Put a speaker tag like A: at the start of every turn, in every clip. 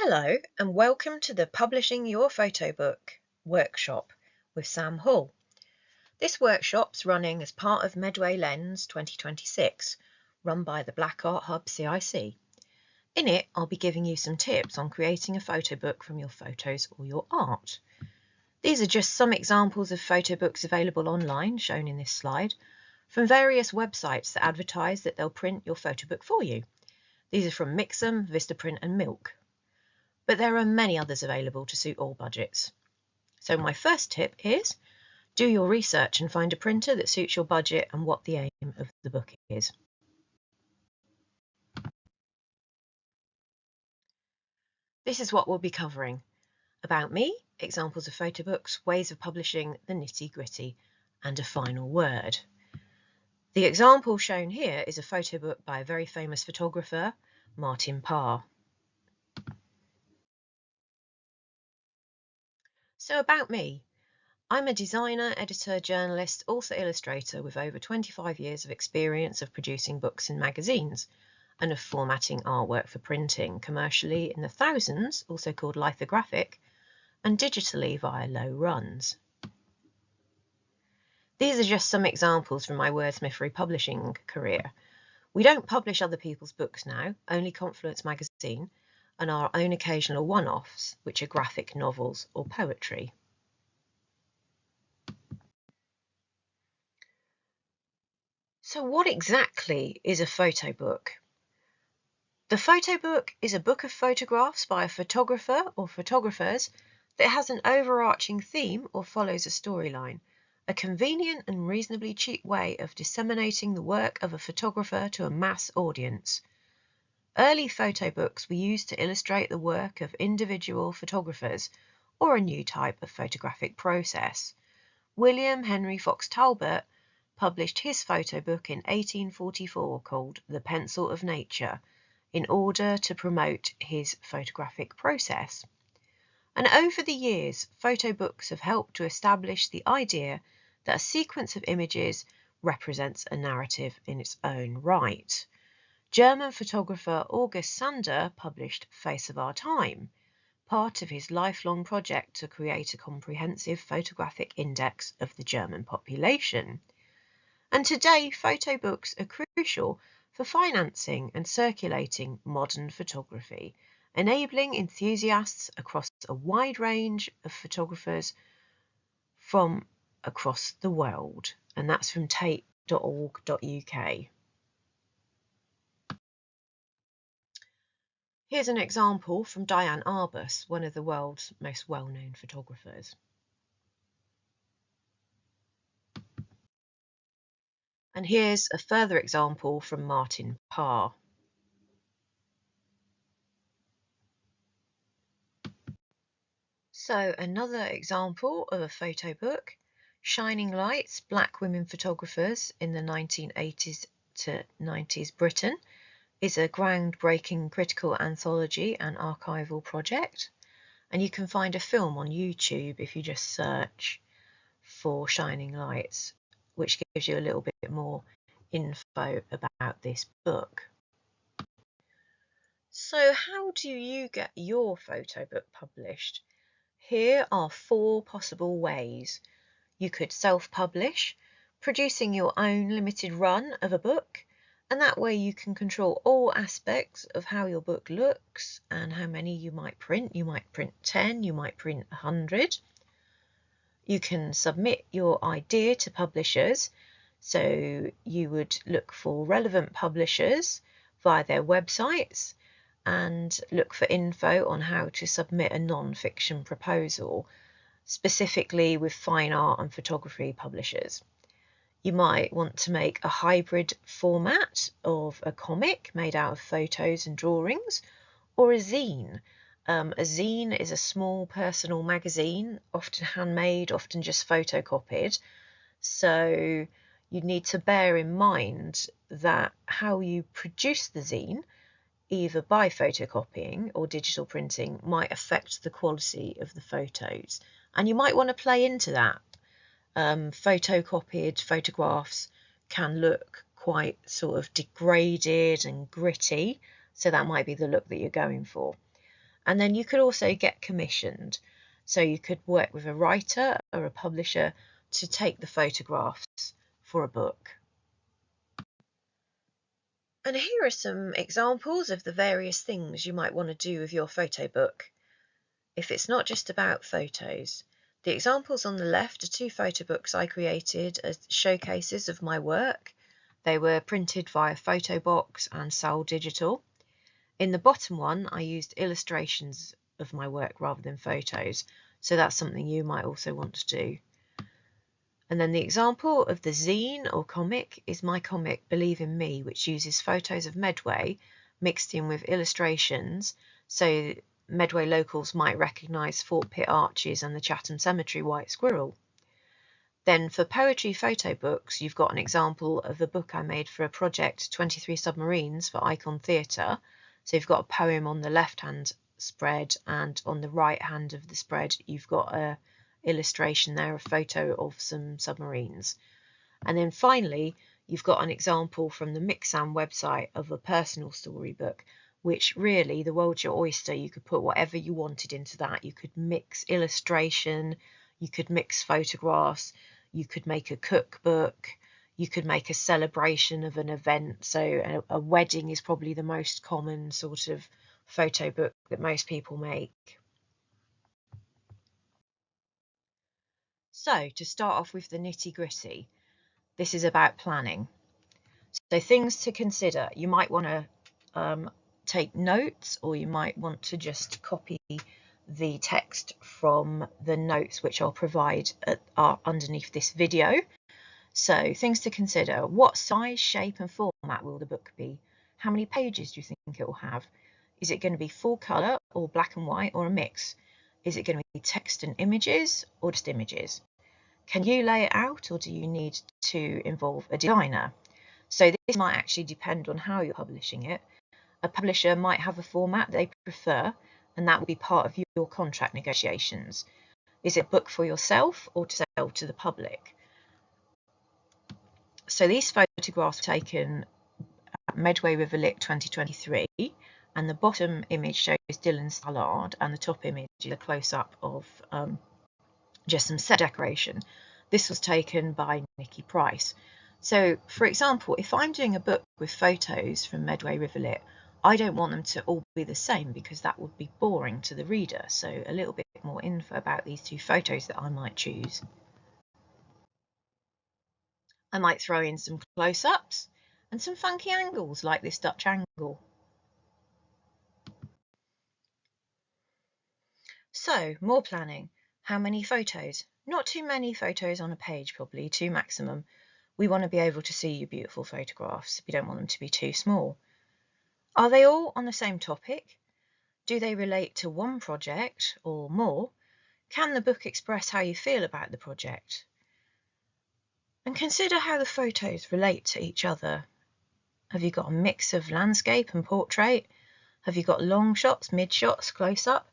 A: Hello and welcome to the Publishing Your Photo Book workshop with Sam Hall. This workshop's running as part of Medway Lens 2026, run by the Black Art Hub CIC. In it, I'll be giving you some tips on creating a photo book from your photos or your art. These are just some examples of photo books available online, shown in this slide, from various websites that advertise that they'll print your photo book for you. These are from Mixam, Vistaprint and Milk. But there are many others available to suit all budgets. So my first tip is, do your research and find a printer that suits your budget and what the aim of the book is. This is what we'll be covering. About me, examples of photo books, ways of publishing, the nitty-gritty, and a final word. The example shown here is a photo book by a very famous photographer, Martin Parr. So about me. I'm a designer, editor, journalist, author, illustrator with over 25 years of experience of producing books and magazines and of formatting artwork for printing commercially in the thousands, also called lithographic, and digitally via low runs. These are just some examples from my Wordsmithery publishing career. We don't publish other people's books now, only Confluence magazine, and our own occasional one-offs, which are graphic novels or poetry. So what exactly is a photo book? The photo book is a book of photographs by a photographer or photographers that has an overarching theme or follows a storyline, a convenient and reasonably cheap way of disseminating the work of a photographer to a mass audience. Early photo books were used to illustrate the work of individual photographers or a new type of photographic process. William Henry Fox Talbot published his photo book in 1844 called The Pencil of Nature in order to promote his photographic process. And over the years, photo books have helped to establish the idea that a sequence of images represents a narrative in its own right. German photographer August Sander published Face of Our Time, part of his lifelong project to create a comprehensive photographic index of the German population. And today, photo books are crucial for financing and circulating modern photography, enabling enthusiasts across a wide range of photographers from across the world. And that's from tate.org.uk. Here's an example from Diane Arbus, one of the world's most well-known photographers. And here's a further example from Martin Parr. So another example of a photo book, Shining Lights, Black Women Photographers in the 1980s to 90s Britain, is a groundbreaking critical anthology and archival project. And you can find a film on YouTube if you just search for Shining Lights, which gives you a little bit more info about this book. So how do you get your photo book published? Here are 4 possible ways. You could self-publish, producing your own limited run of a book, and that way you can control all aspects of how your book looks and how many you might print. You might print 10, you might print 100. You can submit your idea to publishers, so you would look for relevant publishers via their websites and look for info on how to submit a non-fiction proposal, specifically with fine art and photography publishers. You might want to make a hybrid format of a comic made out of photos and drawings, or a zine. A zine is a small personal magazine, often handmade, often just photocopied. So you need to bear in mind that how you produce the zine, either by photocopying or digital printing, might affect the quality of the photos. And you might want to play into that. Photocopied photographs can look quite sort of degraded and gritty, so that might be the look that you're going for. And then you could also get commissioned. So you could work with a writer or a publisher to take the photographs for a book. And here are some examples of the various things you might want to do with your photo book. If it's not just about photos, the examples on the left are 2 photo books I created as showcases of my work. They were printed via photo box and sold digital. In the bottom one, I used illustrations of my work rather than photos, so that's something you might also want to do. And then the example of the zine or comic is my comic Believe in Me, which uses photos of Medway mixed in with illustrations, so Medway locals might recognise Fort Pitt arches and the Chatham Cemetery white squirrel. Then for poetry photo books, you've got an example of a book I made for a project, 23 Submarines for Icon Theatre. So you've got a poem on the left-hand spread, and on the right hand of the spread, you've got a illustration there, a photo of some submarines. And then finally, you've got an example from the Mixam website of a personal storybook, which really, the world's your oyster. You could put whatever you wanted into that. You could mix illustration, you could mix photographs, you could make a cookbook, you could make a celebration of an event. So a wedding is probably the most common sort of photo book that most people make. So to start off with the nitty-gritty, this is about planning. So things to consider: you might want to take notes, or you might want to just copy the text from the notes which I'll provide are underneath this video. So things to consider: what size, shape and format will the book be? How many pages do you think it will have? Is it going to be full colour or black and white or a mix? Is it going to be text and images or just images? Can you lay it out, or do you need to involve a designer? So this might actually depend on how you're publishing it. A publisher might have a format they prefer, and that will be part of your contract negotiations. Is it a book for yourself or to sell to the public? So these photographs were taken at Medway River Lit 2023, and the bottom image shows Dylan Stallard, and the top image is a close-up of just some set decoration. This was taken by Nikki Price. So, for example, if I'm doing a book with photos from Medway River Lit, I don't want them to all be the same because that would be boring to the reader. So a little bit more info about these 2 photos that I might choose. I might throw in some close-ups and some funky angles like this Dutch angle. So, more planning. How many photos? Not too many photos on a page, probably 2 maximum. We want to be able to see your beautiful photographs. We don't want them to be too small. Are they all on the same topic? Do they relate to one project or more? Can the book express how you feel about the project? And consider how the photos relate to each other. Have you got a mix of landscape and portrait? Have you got long shots, mid shots, close up?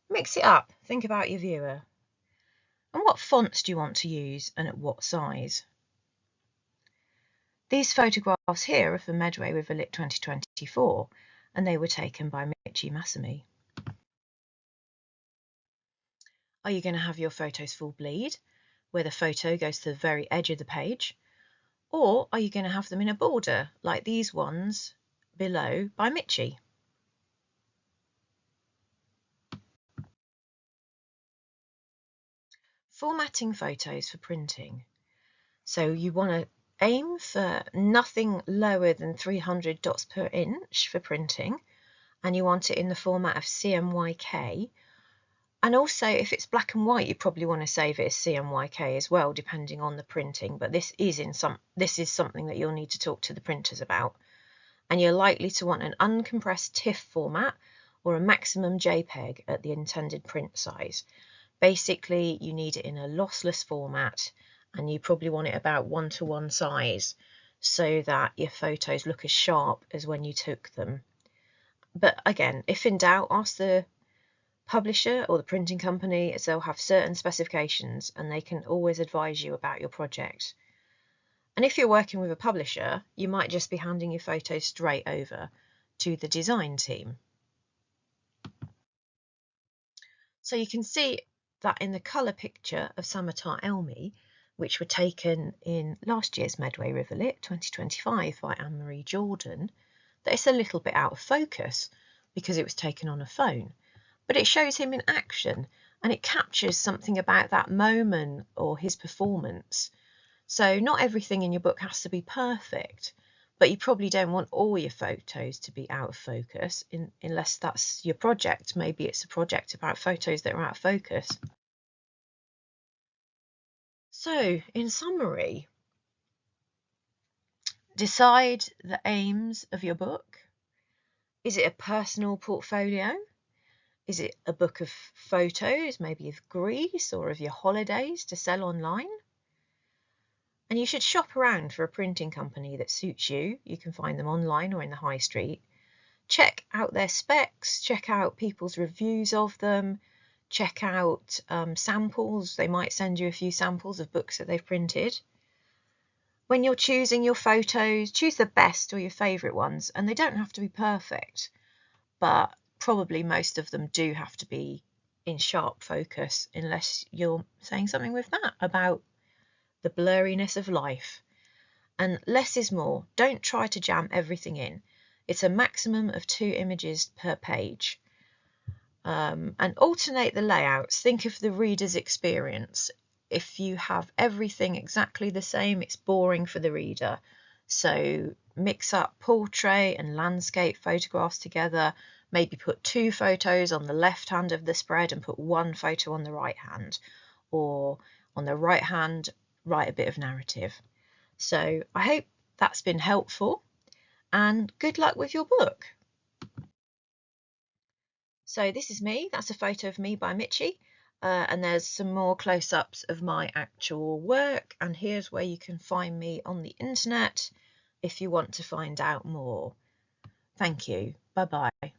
A: Mix it up. Think about your viewer. And what fonts do you want to use, and at what size? These photographs here are from Medway River Lit 2024, and they were taken by Mitchie Massamy. Are you going to have your photos full bleed, where the photo goes to the very edge of the page? Or are you going to have them in a border, like these ones below by Mitchie? Formatting photos for printing. So you want to aim for nothing lower than 300 dots per inch for printing, and you want it in the format of CMYK. And also, if it's black and white, you probably want to save it as CMYK as well, depending on the printing. But this is something that you'll need to talk to the printers about. And you're likely to want an uncompressed TIFF format or a maximum JPEG at the intended print size. Basically, you need it in a lossless format, and you probably want it about 1:1 size so that your photos look as sharp as when you took them. But again, if in doubt, ask the publisher or the printing company, as they'll have certain specifications and they can always advise you about your project. And if you're working with a publisher, you might just be handing your photos straight over to the design team. So you can see that in the colour picture of Summertime Elmy, which were taken in last year's Medway River Lit 2025 by Anne-Marie Jordan, that it's a little bit out of focus because it was taken on a phone. But it shows him in action and it captures something about that moment or his performance. So not everything in your book has to be perfect, but you probably don't want all your photos to be out of focus unless that's your project. Maybe it's a project about photos that are out of focus. So in summary, decide the aims of your book. Is it a personal portfolio? Is it a book of photos, maybe of Greece or of your holidays to sell online? And you should shop around for a printing company that suits you. You can find them online or in the high street. Check out their specs, check out people's reviews of them, check out samples. They might send you a few samples of books that they've printed. When you're choosing your photos, choose the best or your favourite ones, and they don't have to be perfect, but probably most of them do have to be in sharp focus unless you're saying something with that about the blurriness of life. And less is more. Don't try to jam everything in. It's a maximum of 2 images per page. And alternate the layouts. Think of the reader's experience. If you have everything exactly the same, it's boring for the reader. So mix up portrait and landscape photographs together. Maybe put 2 photos on the left hand of the spread and put 1 photo on the right hand. Or on the right hand, write a bit of narrative. So I hope that's been helpful, and good luck with your book. So this is me. That's a photo of me by Mitchie. And there's some more close-ups of my actual work. And here's where you can find me on the internet if you want to find out more. Thank you. Bye-bye.